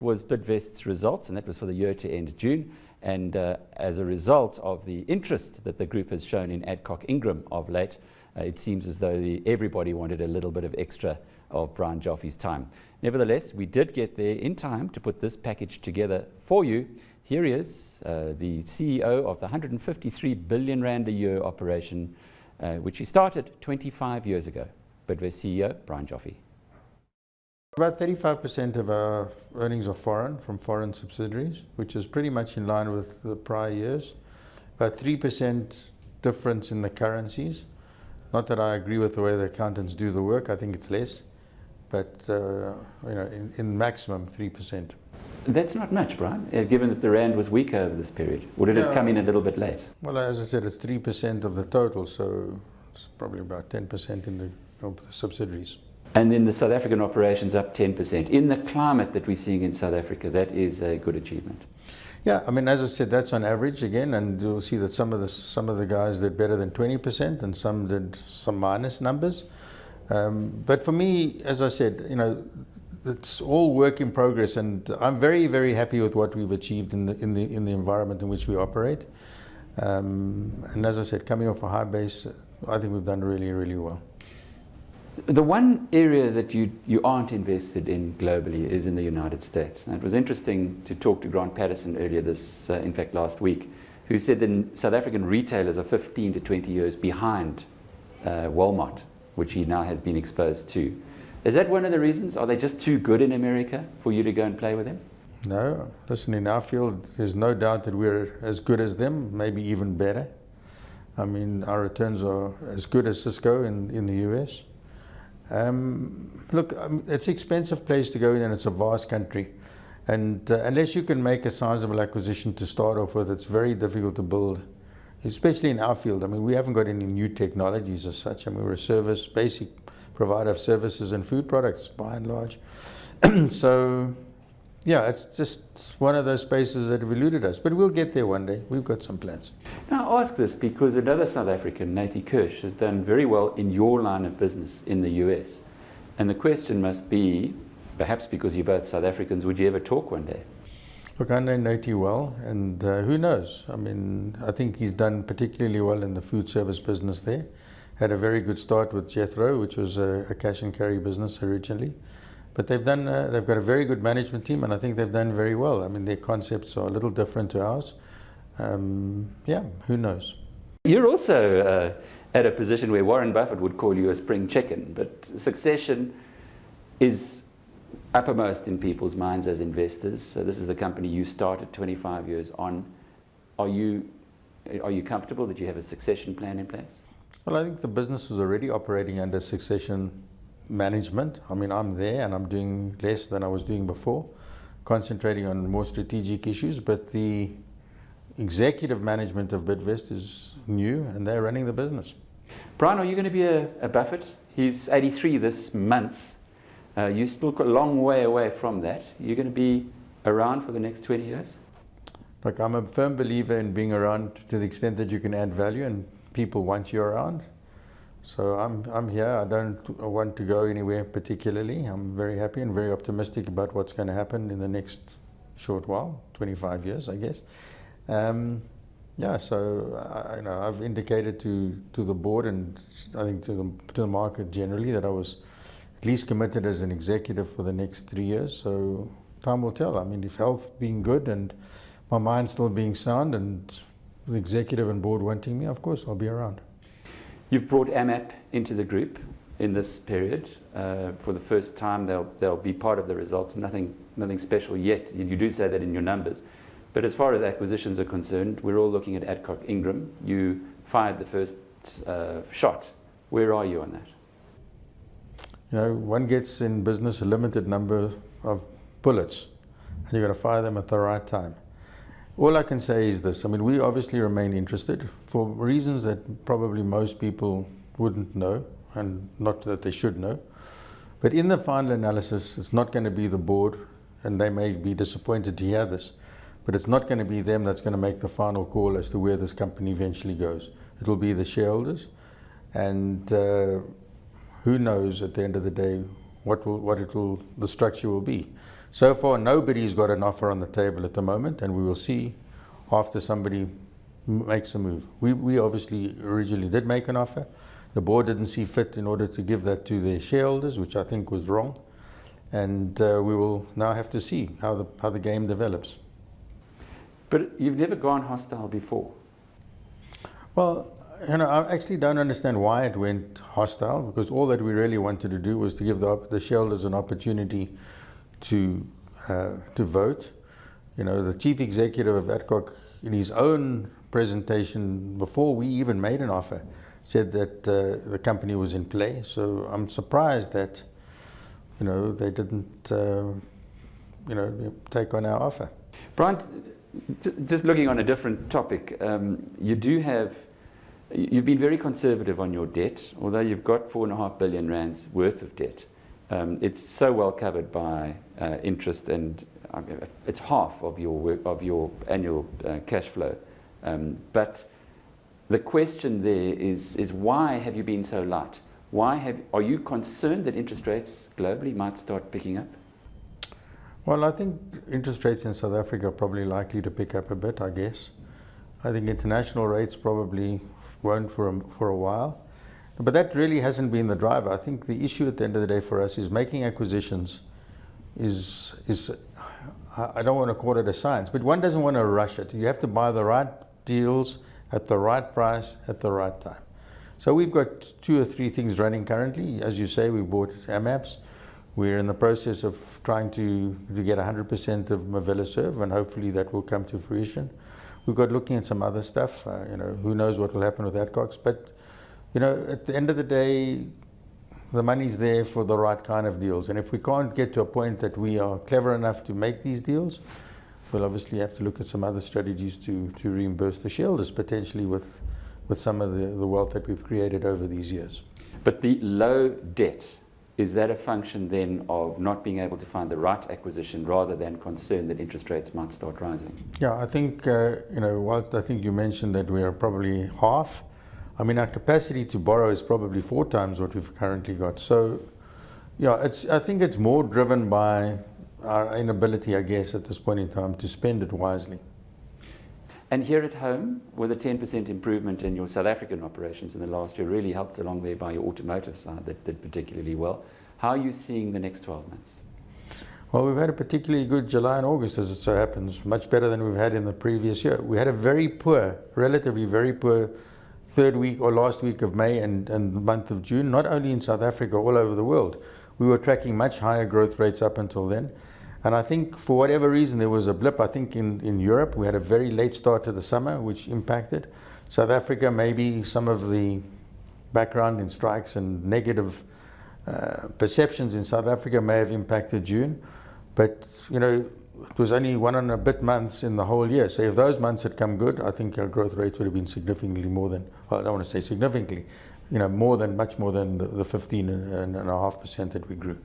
Was Bidvest's results, and that was for the year to end June. And as a result of the interest that the group has shown in Adcock Ingram of late, it seems as though everybody wanted a little bit of extra of Brian Joffe's time. Nevertheless, we did get there in time to put this package together for you. Here he is, the CEO of the 153 billion rand a year operation, which he started 25 years ago. Bidvest CEO, Brian Joffe. About 35% of our earnings are foreign, from foreign subsidiaries, which is pretty much in line with the prior years. About 3% difference in the currencies. Not that I agree with the way the accountants do the work, I think it's less, but in maximum 3%. That's not much, Brian, given that the rand was weaker over this period. Or did it come in a little bit late? Well, as I said, it's 3% of the total, so it's probably about 10% of the subsidiaries. And then the South African operations up 10%. In the climate that we're seeing in South Africa, that is a good achievement. Yeah, I mean, as I said, that's on average again, and you'll see that some of the guys did better than 20%, and some did some minus numbers. But for me, as I said, it's all work in progress, and I'm very, very happy with what we've achieved in the environment in which we operate. And as I said, coming off a high base, I think we've done really, really well. The one area that you aren't invested in globally is in the United States. And it was interesting to talk to Grant Patterson earlier in fact last week, who said that South African retailers are 15 to 20 years behind Walmart, which he now has been exposed to. Is that one of the reasons? Are they just too good in America for you to go and play with them? No, listen, in our field, there's no doubt that we're as good as them, maybe even better. I mean, our returns are as good as Cisco in the US. Look, it's an expensive place to go in, and it's a vast country. And unless you can make a sizable acquisition to start off with, it's very difficult to build, especially in our field. I mean, we haven't got any new technologies as such. I mean, we're a basic provider of services and food products, by and large. So, yeah, it's just one of those spaces that have eluded us. But we'll get there one day. We've got some plans. Now, I ask this because another South African, Natie Kirsch, has done very well in your line of business in the US. And the question must be, perhaps because you're both South Africans, would you ever talk one day? Look, I know Natie well, and who knows? I mean, I think he's done particularly well in the food service business there. Had a very good start with Jethro, which was a cash and carry business originally. But they've got a very good management team, and I think they've done very well. I mean, their concepts are a little different to ours. Yeah, who knows? You're also at a position where Warren Buffett would call you a spring chicken, but succession is uppermost in people's minds as investors. So this is the company you started 25 years on. Are you comfortable that you have a succession plan in place? Well, I think the business is already operating under succession management. I mean, I'm there and I'm doing less than I was doing before, concentrating on more strategic issues, but the executive management of Bidvest is new and they're running the business. Brian, are you going to be a Buffett? He's 83 this month. You're still a long way away from that. You're going to be around for the next 20 years? Look, I'm a firm believer in being around to the extent that you can add value and people want you around. So I'm here. I don't want to go anywhere particularly. I'm very happy and very optimistic about what's going to happen in the next short while, 25 years, I guess. Yeah, so I've indicated to the board and I think to the market generally that I was at least committed as an executive for the next 3 years. So time will tell. I mean, if health being good and my mind still being sound and the executive and board wanting me, of course I'll be around. You've brought AMAP into the group in this period. For the first time, they'll be part of the results. Nothing special yet. You do say that in your numbers. But as far as acquisitions are concerned, we're all looking at Adcock Ingram. You fired the first shot. Where are you on that? One gets in business a limited number of bullets, and you've got to fire them at the right time. All I can say is this. I mean, we obviously remain interested for reasons that probably most people wouldn't know, and not that they should know. But in the final analysis, it's not going to be the board, and they may be disappointed to hear this, but it's not going to be them that's going to make the final call as to where this company eventually goes. It'll be the shareholders, and who knows at the end of the day what the structure will be. So far, nobody's got an offer on the table at the moment, and we will see after somebody makes a move. We obviously originally did make an offer. The board didn't see fit in order to give that to their shareholders, which I think was wrong. And we will now have to see how the game develops. But you've never gone hostile before. Well, I actually don't understand why it went hostile, because all that we really wanted to do was to give the shareholders an opportunity to vote. The chief executive of Adcock, in his own presentation before we even made an offer, said that the company was in play. So I'm surprised that they didn't take on our offer. Brian, just looking on a different topic, you've been very conservative on your debt, although you've got 4.5 billion rands worth of debt. It's so well covered by interest, and it's half of your annual cash flow. But the question there is why have you been so light? Are you concerned that interest rates globally might start picking up? Well, I think interest rates in South Africa are probably likely to pick up a bit, I guess. I think international rates probably won't for a while. But that really hasn't been the driver. I think the issue at the end of the day for us is making acquisitions is I don't want to call it a science, but one doesn't want to rush it. You have to buy the right deals at the right price at the right time. So we've got 2 or 3 things running currently. As you say, we bought AMAPs. We're in the process of trying to get 100% of Mavilaserve, and hopefully that will come to fruition. We've got looking at some other stuff. Who knows what will happen with Adcock. But at the end of the day, the money's there for the right kind of deals. And if we can't get to a point that we are clever enough to make these deals, we'll obviously have to look at some other strategies to reimburse the shareholders, potentially with some of the wealth that we've created over these years. But the low debt, is that a function then of not being able to find the right acquisition rather than concern that interest rates might start rising? Yeah, I think, whilst I think you mentioned that we are probably half, I mean, our capacity to borrow is probably 4 times what we've currently got. So, yeah, I think it's more driven by our inability, I guess, at this point in time to spend it wisely. And here at home, with a 10% improvement in your South African operations in the last year, really helped along there by your automotive side that did particularly well. How are you seeing the next 12 months? Well, we've had a particularly good July and August, as it so happens, much better than we've had in the previous year. We had a very poor, relatively very poor third week or last week of May and the month of June, not only in South Africa, all over the world. We were tracking much higher growth rates up until then. And I think for whatever reason, there was a blip. I think in Europe, we had a very late start to the summer, which impacted. South Africa, maybe some of the background in strikes and negative perceptions in South Africa may have impacted June. But, it was only 1 and a bit months in the whole year. So if those months had come good, I think our growth rates would have been significantly more than, well, I don't want to say significantly, much more than the 15.5% that we grew.